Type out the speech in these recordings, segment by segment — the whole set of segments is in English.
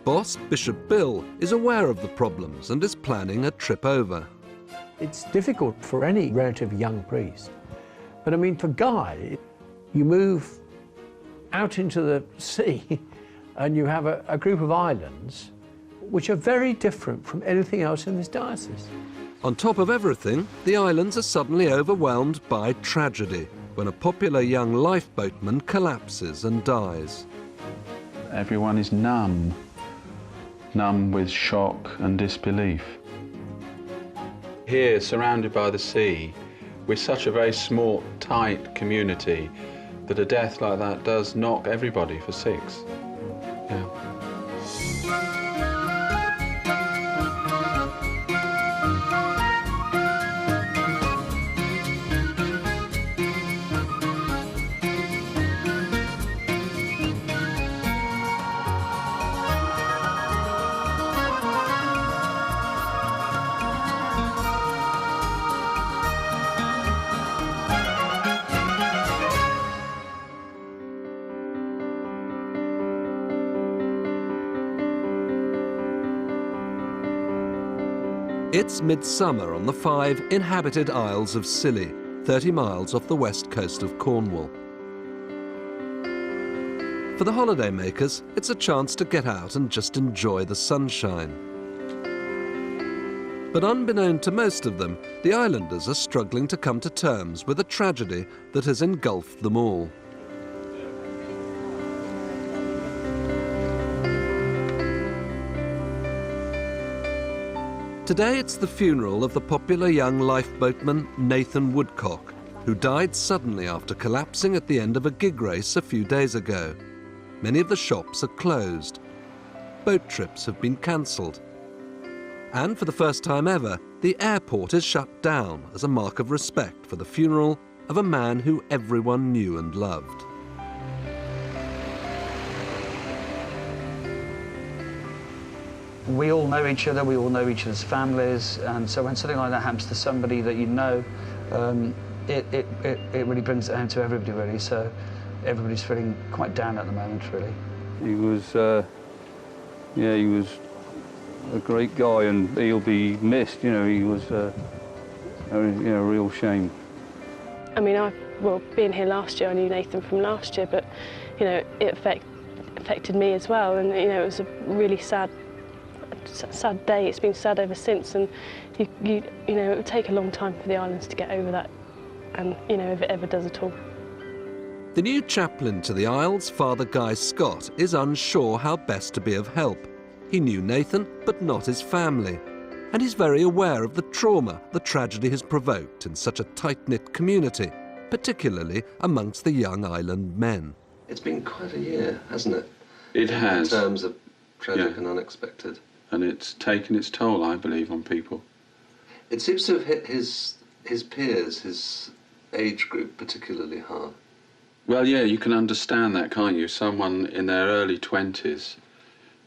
boss, Bishop Bill, is aware of the problems and is planning a trip over. It's difficult for any relatively young priest. But I mean, for Guy, you move out into the sea and you have a group of islands which are very different from anything else in this diocese. On top of everything, the islands are suddenly overwhelmed by tragedy when a popular young lifeboatman collapses and dies. Everyone is numb with shock and disbelief. Here, surrounded by the sea, we're such a very small, tight community that a death like that does knock everybody for six. Yeah. It's midsummer on the 5 inhabited Isles of Scilly, 30 miles off the west coast of Cornwall. For the holidaymakers, it's a chance to get out and just enjoy the sunshine. But unbeknown to most of them, the islanders are struggling to come to terms with a tragedy that has engulfed them all. Today it's the funeral of the popular young lifeboatman Nathan Woodcock, who died suddenly after collapsing at the end of a gig race a few days ago. Many of the shops are closed. Boat trips have been cancelled. And for the first time ever, the airport is shut down as a mark of respect for the funeral of a man who everyone knew and loved. We all know each other, we all know each other's families, and so when something like that happens to somebody that you know, it really brings it home to everybody, really. So everybody's feeling quite down at the moment, really. He was, he was a great guy, and he'll be missed. You know, he was a real shame. I mean, being here last year, I knew Nathan from last year, but you know, it affected me as well, and you know, it was a really sad day. It's been sad ever since, and you know, it would take a long time for the islands to get over that, and you know, if it ever does at all. The new chaplain to the Isles, Father Guy Scott, is unsure how best to be of help. He knew Nathan, but not his family, and he's very aware of the trauma the tragedy has provoked in such a tight-knit community, particularly amongst the young island men. It's been quite a year, hasn't it? It has. In terms of tragic and unexpected. And it's taken its toll, I believe, on people. It seems to have hit his peers, his age group, particularly hard. Well, yeah, you can understand that, can't you? Someone in their early 20s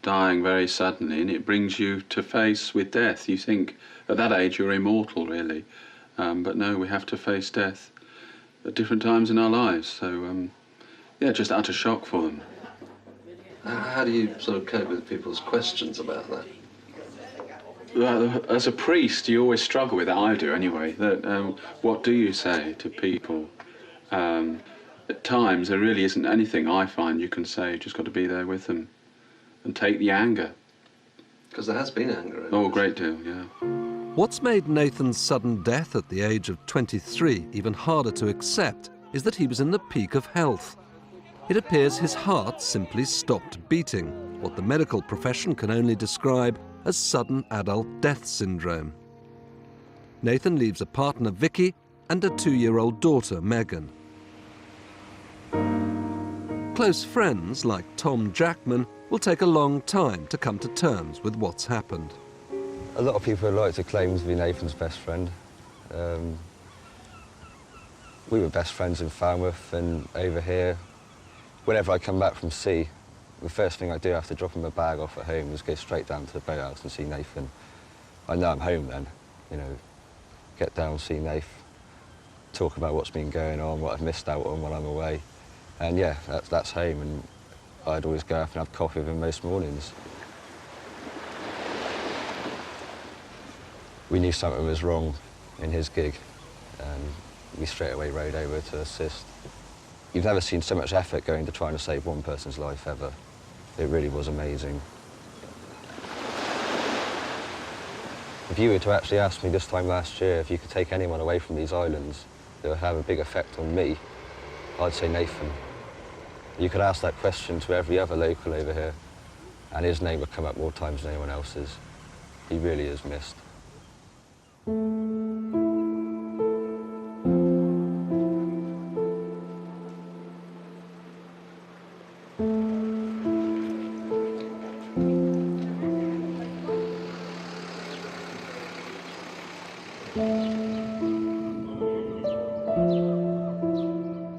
dying very suddenly, and it brings you to face with death. You think at that age you're immortal, really. But no, we have to face death at different times in our lives. So, yeah, just utter shock for them. How do you sort of cope with people's questions about that? Well, as a priest, you always struggle with that. I do, anyway. That what do you say to people? At times, there really isn't anything I find you can say. You've just got to be there with them and take the anger. Because there has been anger. Oh, a great deal, yeah. What's made Nathan's sudden death at the age of 23 even harder to accept is that he was in the peak of health. It appears his heart simply stopped beating, what the medical profession can only describe as sudden adult death syndrome. Nathan leaves a partner, Vicky, and a 2-year-old daughter, Megan. Close friends, like Tom Jackman, will take a long time to come to terms with what's happened. A lot of people like to claim to be Nathan's best friend. We were best friends in Falmouth, and over here, whenever I come back from sea, the first thing I do after dropping my bag off at home is go straight down to the boathouse and see Nathan. I know I'm home then, you know, get down, see Nathan, talk about what's been going on, what I've missed out on when I'm away. And yeah, that's home, and I'd always go up and have coffee with him most mornings. We knew something was wrong in his gig, and we straight away rode over to assist. You've never seen so much effort going to trying to save one person's life ever. It really was amazing. If you were to actually ask me this time last year if you could take anyone away from these islands that would have a big effect on me, I'd say Nathan. You could ask that question to every other local over here, and his name would come up more times than anyone else's. He really is missed.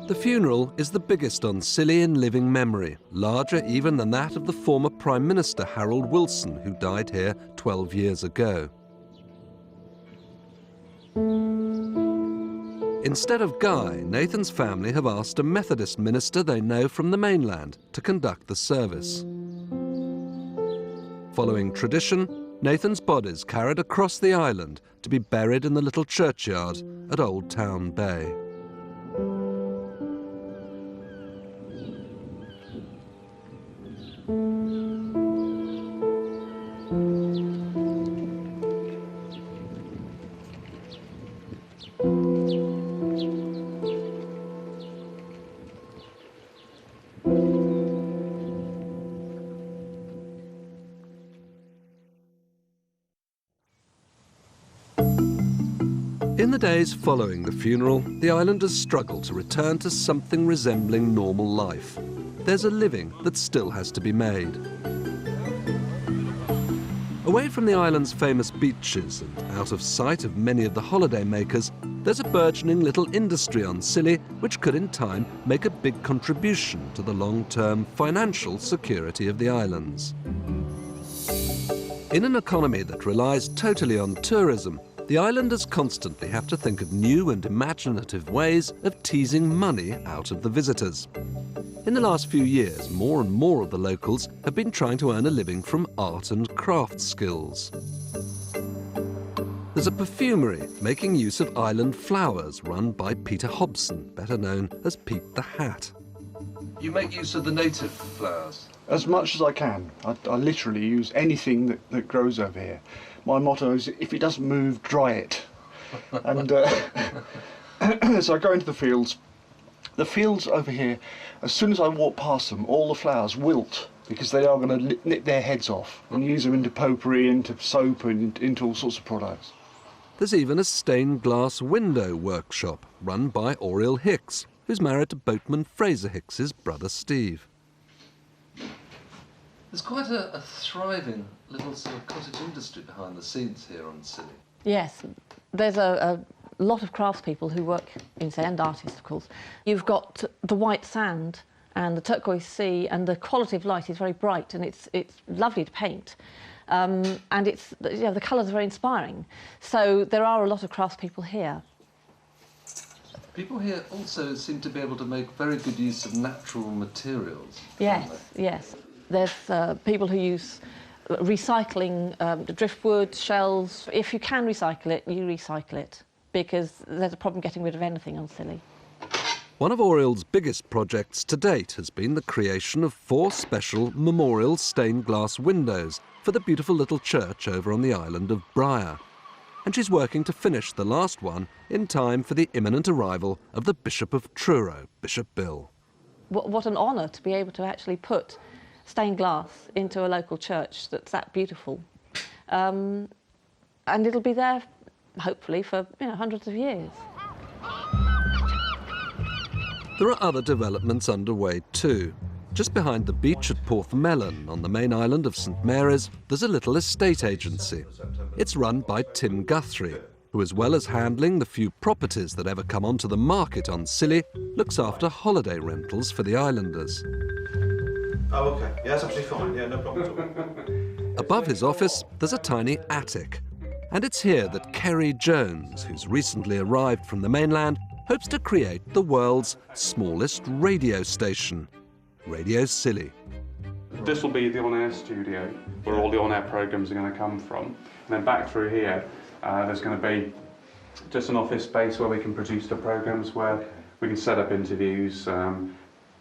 The funeral is the biggest on Scilly in living memory, larger even than that of the former Prime Minister Harold Wilson, who died here 12 years ago. Instead of Guy, Nathan's family have asked a Methodist minister they know from the mainland to conduct the service. Following tradition, Nathan's body's carried across the island to be buried in the little churchyard at Old Town Bay. In the days following the funeral, the islanders struggle to return to something resembling normal life. There's a living that still has to be made. Away from the island's famous beaches and out of sight of many of the holiday makers, there's a burgeoning little industry on Scilly which could in time make a big contribution to the long-term financial security of the islands. In an economy that relies totally on tourism, the islanders constantly have to think of new and imaginative ways of teasing money out of the visitors. In the last few years, more and more of the locals have been trying to earn a living from art and craft skills. There's a perfumery making use of island flowers run by Peter Hobson, better known as Pete the Hat. You make use of the native flowers? As much as I can. I literally use anything that grows over here. My motto is, if it doesn't move, dry it. And so I go into the fields. The fields over here, as soon as I walk past them, all the flowers wilt because they are going to nip their heads off and use them into potpourri, into soap and into all sorts of products. There's even a stained glass window workshop run by Oriel Hicks, who's married to boatman Fraser Hicks's brother Steve. There's quite a thriving little sort of cottage industry behind the scenes here on Scilly. Yes, there's a lot of craftspeople who work in, say, and artists, of course. You've got the white sand and the turquoise sea, and the quality of light is very bright, and it's lovely to paint. And it's, you know, the colours are very inspiring. So there are a lot of craftspeople here. People here also seem to be able to make very good use of natural materials. Yes, yes. There's people who use recycling driftwood, shells. If you can recycle it, you recycle it, because there's a problem getting rid of anything on Scilly. One of Oriel's biggest projects to date has been the creation of 4 special memorial stained glass windows for the beautiful little church over on the island of Bryher. And she's working to finish the last one in time for the imminent arrival of the Bishop of Truro, Bishop Bill. What an honour to be able to actually put stained glass into a local church that's that beautiful. And it'll be there, hopefully, for hundreds of years. There are other developments underway too. Just behind the beach at Porthmelon, on the main island of St Mary's, there's a little estate agency. It's run by Tim Guthrie, who, as well as handling the few properties that ever come onto the market on Scilly, looks after holiday rentals for the islanders. Oh, OK. Yeah, that's absolutely fine. Yeah, no problem at all. Above his office, there's a tiny attic. And it's here that Kerry Jones, who's recently arrived from the mainland, hopes to create the world's smallest radio station, Radio Scilly. This will be the on-air studio, where all the on-air programmes are going to come from. And then back through here, there's going to be just an office space where we can produce the programmes, where we can set up interviews,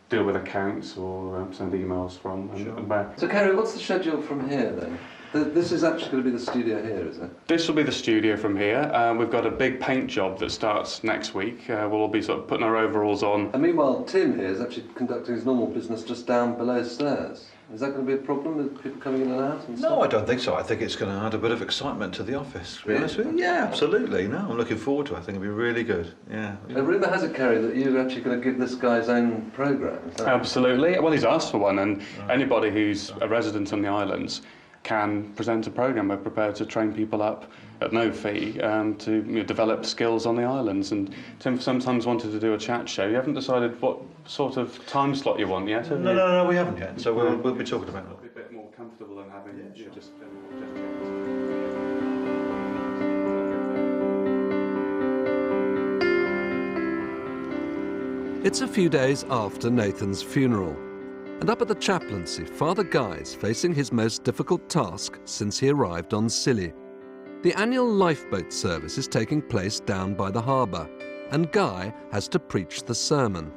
deal with accounts, or send emails from and back. So, Kerry, what's the schedule from here then? This is actually going to be the studio here, is it? This will be the studio from here. We've got a big paint job that starts next week. We'll all be sort of putting our overalls on. And meanwhile, Tim here is actually conducting his normal business just down below stairs. Is that going to be a problem with people coming in and out and stuff? No, I don't think so. I think it's going to add a bit of excitement to the office, to be honest with you. Yeah, absolutely. No, I'm looking forward to it. I think it'll be really good. Yeah. A rumour has it, Kerry, that you're actually going to give this guy his own programme. Absolutely. Well, he's asked for one, and anybody who's a resident on the islands can present a programme. We're prepared to train people up at no fee to develop skills on the islands. And Tim sometimes wanted to do a chat show. You haven't decided what sort of time slot you want yet, have you? No, we haven't yet. So we'll be talking about it. It'll be a bit more comfortable than having just It's a few days after Nathan's funeral, and up at the chaplaincy, Father Guy's facing his most difficult task since he arrived on Scilly. The annual lifeboat service is taking place down by the harbour, and Guy has to preach the sermon.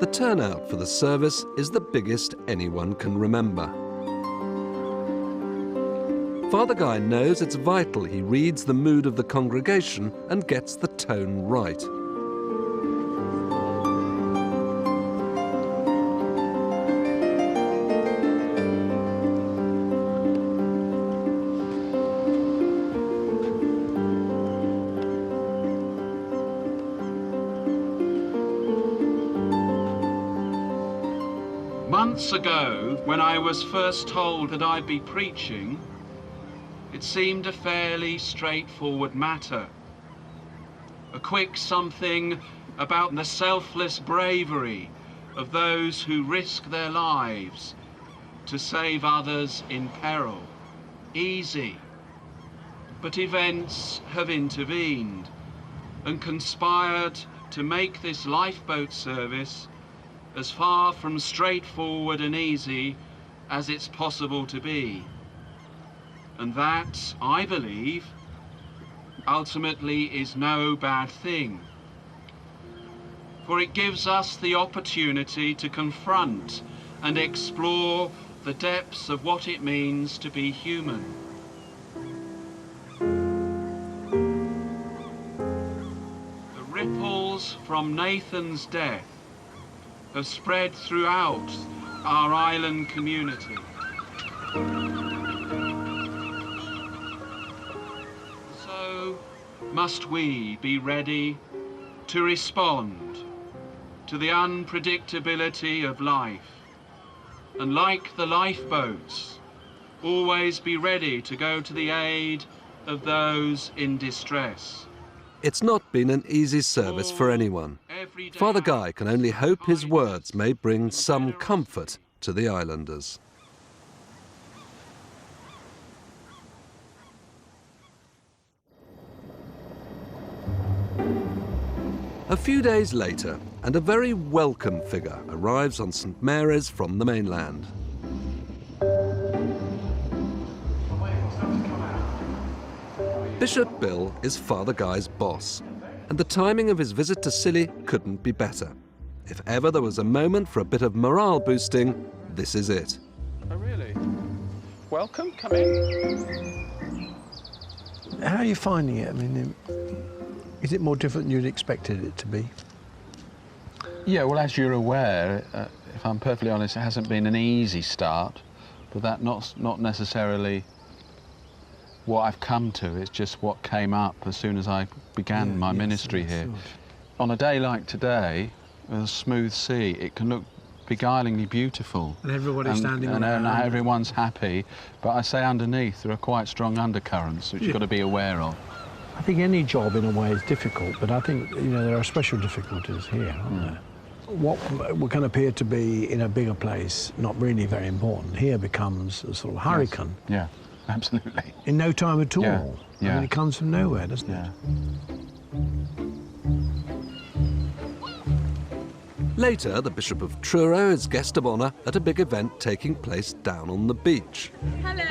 The turnout for the service is the biggest anyone can remember. Father Guy knows it's vital he reads the mood of the congregation and gets the tone right. Months ago, when I was first told that I'd be preaching, it seemed a fairly straightforward matter. A quick something about the selfless bravery of those who risk their lives to save others in peril. Easy. But events have intervened and conspired to make this lifeboat service as far from straightforward and easy as it's possible to be. And that, I believe, ultimately is no bad thing. For it gives us the opportunity to confront and explore the depths of what it means to be human. The ripples from Nathan's death have spread throughout our island community. Must we be ready to respond to the unpredictability of life, and like the lifeboats, always be ready to go to the aid of those in distress. It's not been an easy service for anyone. Father Guy can only hope his words may bring some comfort to the islanders. A few days later, and a very welcome figure arrives on St Mary's from the mainland. Bishop Bill is Father Guy's boss, and the timing of his visit to Scilly couldn't be better. If ever there was a moment for a bit of morale boosting, this is it. Oh, really? Welcome, come in. How are you finding it? I mean, is it more difficult than you'd expected it to be? Yeah, well, as you're aware, if I'm perfectly honest, it hasn't been an easy start, but that's not necessarily what I've come to. It's just what came up as soon as I began my ministry here. Sure. On a day like today, with a smooth sea, it can look beguilingly beautiful. And everybody's standing around. And everyone's happy, but I say underneath there are quite strong undercurrents, which you've got to be aware of. I think any job in a way is difficult, but I think, you know, there are special difficulties here, aren't there? What can appear to be in a bigger place not really very important here becomes a sort of hurricane. Yes. Yeah. absolutely. In no time at all. Yeah, yeah. I mean, it comes from nowhere, doesn't it? Later, the Bishop of Truro is guest of honour at a big event taking place down on the beach. Hello.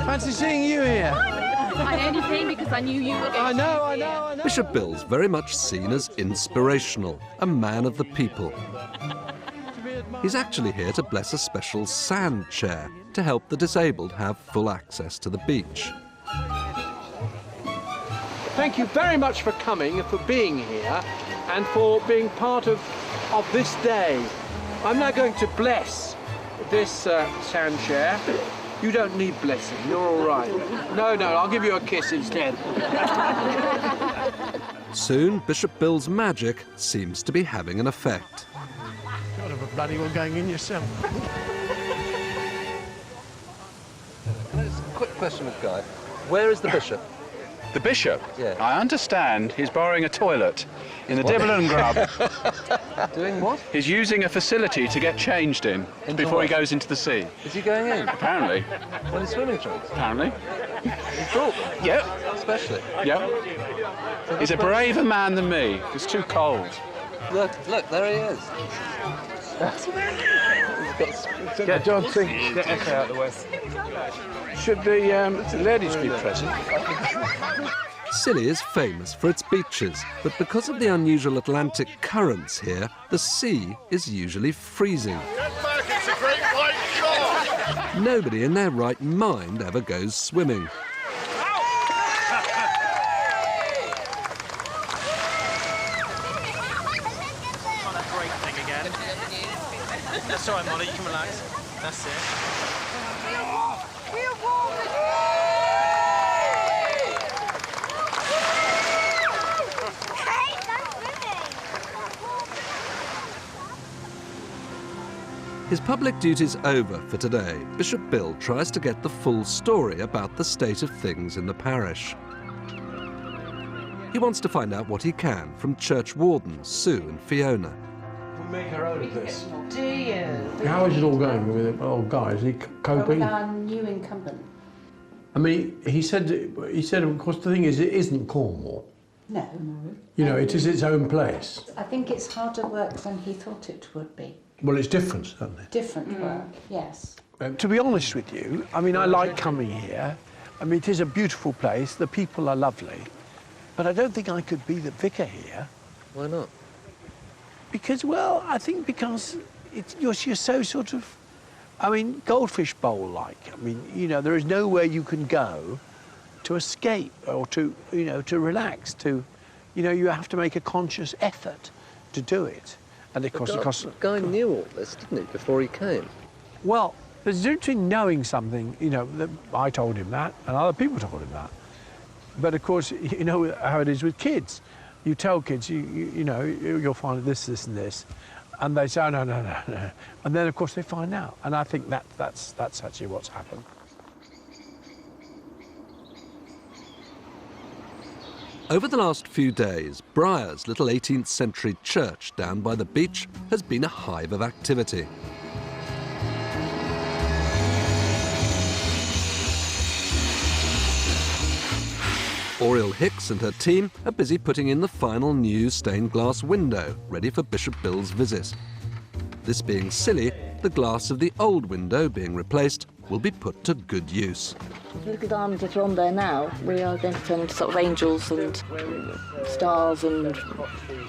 Fancy seeing you here. I only came because I knew you were going I know. Bishop Bill's very much seen as inspirational, a man of the people. He's actually here to bless a special sand chair to help the disabled have full access to the beach. Thank you very much for coming and for being here and for being part of this day. I'm now going to bless this sand chair. You don't need blessing, you're all right. No, I'll give you a kiss instead. Soon, Bishop Bill's magic seems to be having an effect. God of a bloody one going in yourself. Quick question with Guy. Where is the bishop? The bishop? Yeah. I understand he's borrowing a toilet in the Dibble and Grub. Doing what? He's using a facility to get changed in before he goes into the sea. Is he going in? Apparently. Well, his swimming trunks? Apparently. You thought? Yep. Especially? Yep. He's a braver man than me. It's too cold. Look, there he is. Get John thing. Get Echo out of the way. Should the ladies be present? Scilly is famous for its beaches, but because of the unusual Atlantic currents here, the sea is usually freezing. Get back, it's a great white shark! Nobody in their right mind ever goes swimming. That's all right, Molly, you can relax. That's it. His public duties over for today, Bishop Bill tries to get the full story about the state of things in the parish. He wants to find out what he can from church wardens Sue and Fiona. We make our own of this. Do you? How is it all going with it? Oh, guys, is he coping? With our new incumbent. I mean, he said, of course, the thing is, it isn't Cornwall. No. You know, it is its own place. I think it's harder work than he thought it would be. Well, it's different, certainly. Different work, yes. To be honest with you, I mean, I like coming here. I mean, it is a beautiful place. The people are lovely. But I don't think I could be the vicar here. Why not? Because, well, I think because you're so sort of, I mean, goldfish bowl-like. I mean, you know, there is nowhere you can go to escape or to, you know, to relax, to, you know, you have to make a conscious effort to do it. And of course, Guy knew all this, didn't he, before he came? Well, there's a difference between knowing something, you know, that I told him that, and other people told him that. But of course, you know how it is with kids. You tell kids, you know, you'll find this, this, and this, and they say, oh, no, and then of course they find out. And I think that's actually what's happened. Over the last few days, Bryher's little 18th century church down by the beach has been a hive of activity. Oriel Hicks and her team are busy putting in the final new stained glass window, ready for Bishop Bill's visit. This being Scilly, the glass of the old window being replaced will be put to good use. The little diamonds that are on there now, we are going to send sort of angels and stars and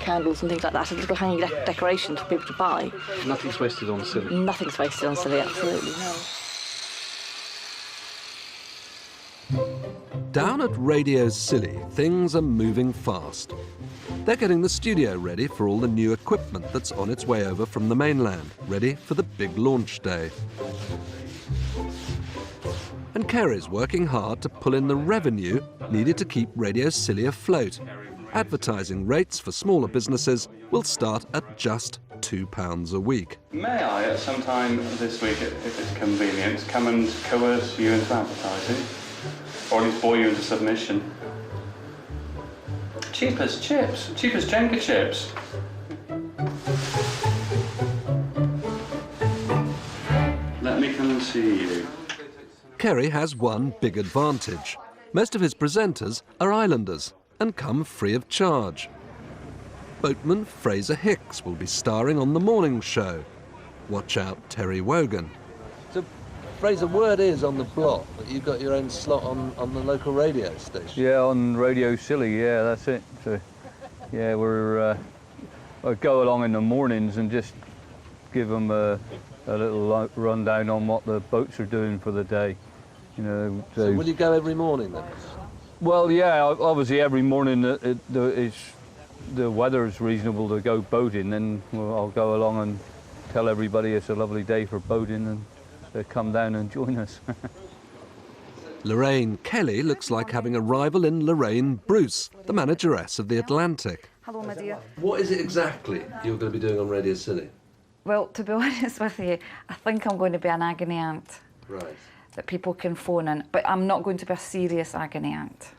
candles and things like that, a little hanging decoration for people to buy. Nothing's wasted on Scilly? Nothing's wasted on Scilly, absolutely, no. Down at Radio Scilly, things are moving fast. They're getting the studio ready for all the new equipment that's on its way over from the mainland, ready for the big launch day. And Kerry's working hard to pull in the revenue needed to keep Radio Scilly afloat. Advertising rates for smaller businesses will start at just £2 a week. May I, at some time this week, if it's convenient, come and coerce you into advertising? Or at least bore you into submission? Cheap as chips. Cheap as Jenga chips. Let me come and see you. Kerry has one big advantage. Most of his presenters are islanders and come free of charge. Boatman Fraser Hicks will be starring on the morning show. Watch out, Terry Wogan. So, Fraser, word is on the block that you've got your own slot on the local radio station. Yeah, on Radio Scilly, yeah, that's it. So, yeah, I go along in the mornings and just give them a little rundown on what the boats are doing for the day. You know. So will you go every morning then? Well, yeah, obviously every morning the weather is reasonable to go boating, then I'll go along and tell everybody it's a lovely day for boating and they come down and join us. Lorraine Kelly looks like having a rival in Lorraine Bruce, the manageress of the Atlantic. Hello, my dear. What is it exactly you're going to be doing on Radio Scilly? Well, to be honest with you, I think I'm going to be an agony aunt. Right. That people can phone in, but I'm not going to be a serious agony aunt.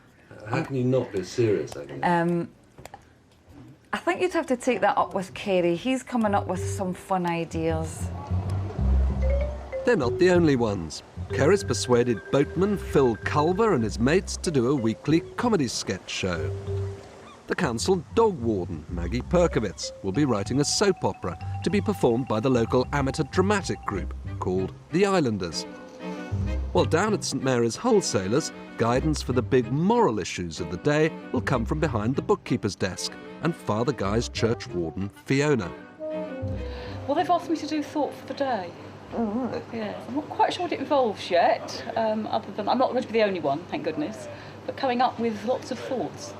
How can you not be a serious agony aunt? I think you'd have to take that up with Kerry. He's coming up with some fun ideas. They're not the only ones. Kerry's persuaded boatman Phil Culver and his mates to do a weekly comedy sketch show. The council dog warden, Maggie Perkovitz, will be writing a soap opera to be performed by the local amateur dramatic group called The Islanders. While down at St Mary's Wholesalers, guidance for the big moral issues of the day will come from behind the bookkeeper's desk and Father Guy's church warden, Fiona. Well, they've asked me to do Thought for the Day. Oh, right. Yeah, I'm not quite sure what it involves yet, other than I'm not going to be the only one, thank goodness, but coming up with lots of thoughts.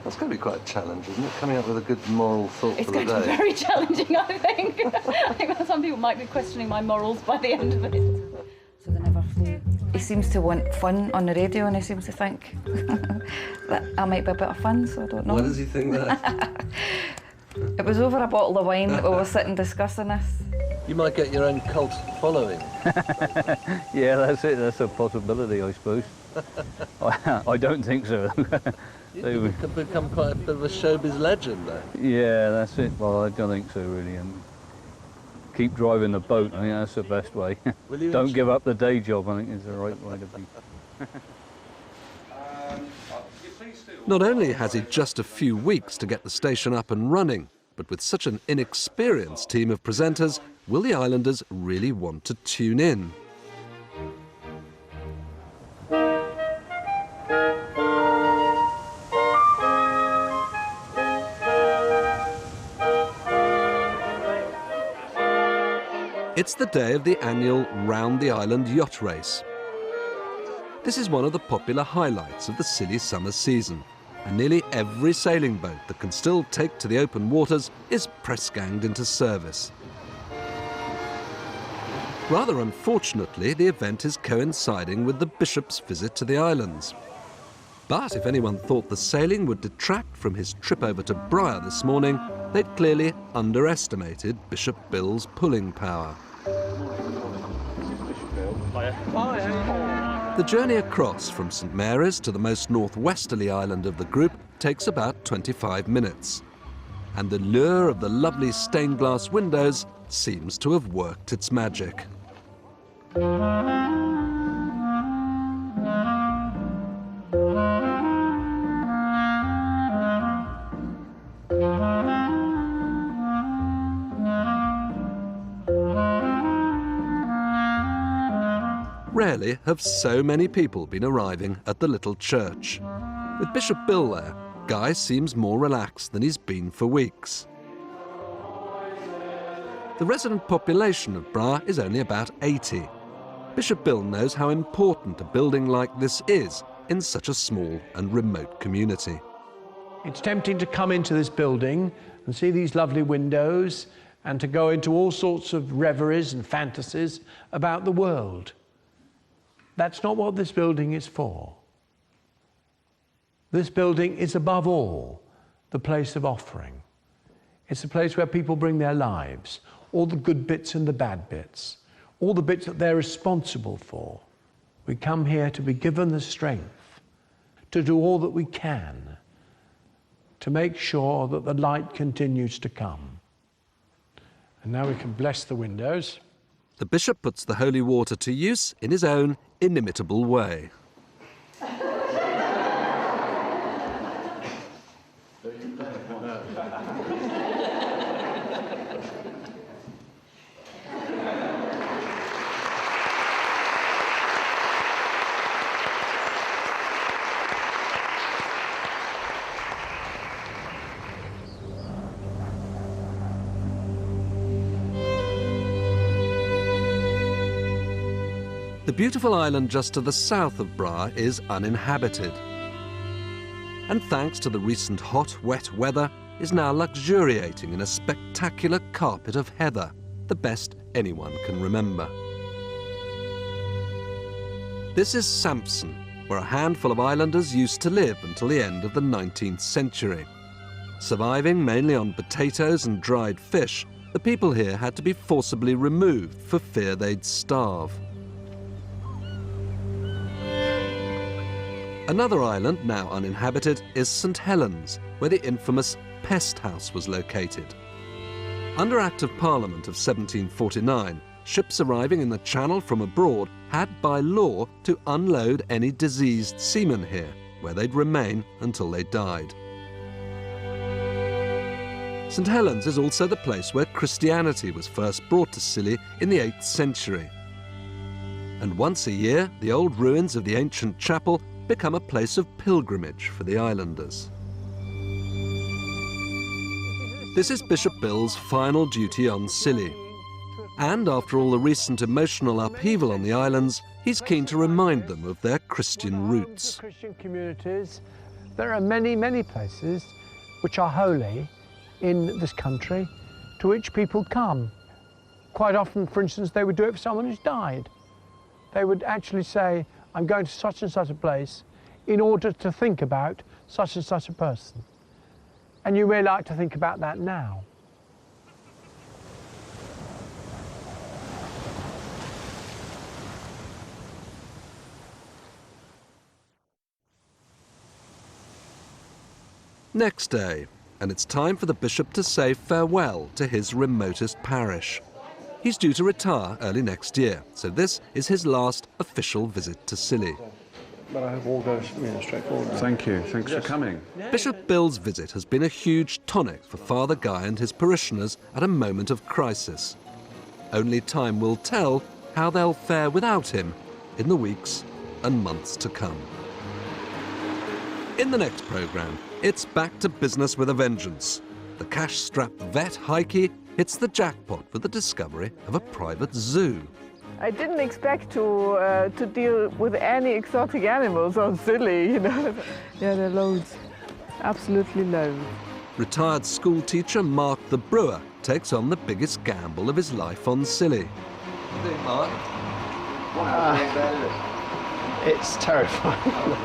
That's going to be quite a challenge, isn't it? Coming up with a good moral thought It's for the day. going to be very challenging, I think. I think some people might be questioning my morals by the end of it. So they never flew. He seems to want fun on the radio, and he seems to think that I might be a bit of fun, so I don't know. Why does he think that? It was over a bottle of wine that we were sitting discussing this. You might get your own cult following. Yeah, that's it. That's a possibility, I suppose. I don't think so. You could become quite a bit of a showbiz legend, though. Yeah, that's it. Well, I don't think so, really. And keep driving the boat. I think that's the best way. Don't give up the day job. I think is the right way to be. Not only has he just a few weeks to get the station up and running, but with such an inexperienced team of presenters, will the Islanders really want to tune in? It's the day of the annual Round the Island yacht race. This is one of the popular highlights of the Scilly summer season, and nearly every sailing boat that can still take to the open waters is press-ganged into service. Rather unfortunately, the event is coinciding with the Bishop's visit to the islands. But if anyone thought the sailing would detract from his trip over to Bryher this morning, they'd clearly underestimated Bishop Bill's pulling power. The journey across from St Mary's to the most northwesterly island of the group takes about 25 minutes. And the lure of the lovely stained glass windows seems to have worked its magic. Rarely have so many people been arriving at the little church. With Bishop Bill there, Guy seems more relaxed than he's been for weeks. The resident population of Bryher is only about 80. Bishop Bill knows how important a building like this is in such a small and remote community. It's tempting to come into this building and see these lovely windows and to go into all sorts of reveries and fantasies about the world. That's not what this building is for. This building is above all the place of offering. It's a place where people bring their lives, all the good bits and the bad bits, all the bits that they're responsible for. We come here to be given the strength to do all that we can to make sure that the light continues to come. And now we can bless the windows. the bishop puts the holy water to use in his own inimitable way. The beautiful island just to the south of Bryher is uninhabited, and thanks to the recent hot, wet weather, is now luxuriating in a spectacular carpet of heather, the best anyone can remember. This is Sampson, where a handful of islanders used to live until the end of the 19th century. Surviving mainly on potatoes and dried fish, the people here had to be forcibly removed for fear they'd starve. Another island, now uninhabited, is St Helens, where the infamous pest house was located. Under Act of Parliament of 1749, ships arriving in the Channel from abroad had by law to unload any diseased seamen here, where they'd remain until they died. St Helens is also the place where Christianity was first brought to Scilly in the 8th century. And once a year, the old ruins of the ancient chapel become a place of pilgrimage for the islanders. This is Bishop Bill's final duty on Scilly. And after all the recent emotional upheaval on the islands, he's keen to remind them of their Christian roots. Christian communities, there are many, many places which are holy in this country to which people come. Quite often, for instance, they would do it for someone who's died. They would actually say, I'm going to such and such a place in order to think about such and such a person. And you may like to think about that now. Next day, and it's time for the bishop to say farewell to his remotest parish. He's due to retire early next year, so this is his last official visit to Scilly. But I hope all goes straightforward. Thank you. Thanks for coming. Bishop Bill's visit has been a huge tonic for Father Guy and his parishioners at a moment of crisis. Only time will tell how they'll fare without him in the weeks and months to come. In the next programme, it's back to business with a vengeance. The cash-strapped vet, Heike, hits the jackpot with the discovery of a private zoo. I didn't expect to deal with any exotic animals on Scilly, you know. Yeah, there are loads, absolutely loads. Retired school teacher Mark the Brewer takes on the biggest gamble of his life on Scilly. It's terrifying.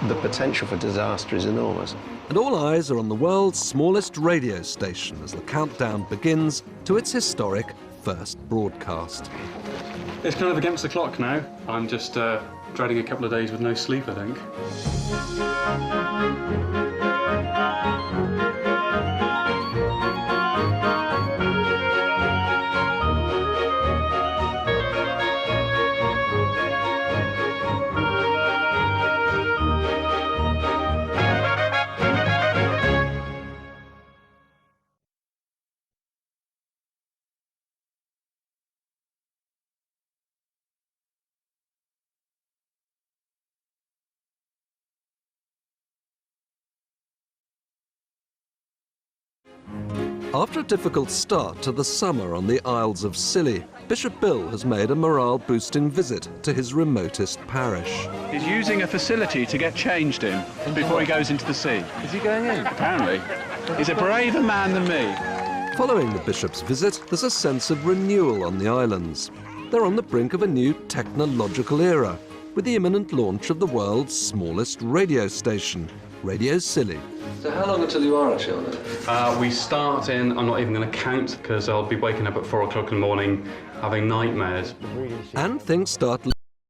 The potential for disaster is enormous. And all eyes are on the world's smallest radio station as the countdown begins to its historic first broadcast. It's kind of against the clock now. I'm just dreading a couple of days with no sleep, I think. After a difficult start to the summer on the Isles of Scilly, Bishop Bill has made a morale-boosting visit to his remotest parish. He's using a facility to get changed in before he goes into the sea. Is he going in? Apparently. He's a braver man than me. Following the bishop's visit, there's a sense of renewal on the islands. They're on the brink of a new technological era, with the imminent launch of the world's smallest radio station, Radio Scilly. So how long until you are actually on it? We start in, I'm not even going to count, because I'll be waking up at 4 o'clock in the morning having nightmares. And things start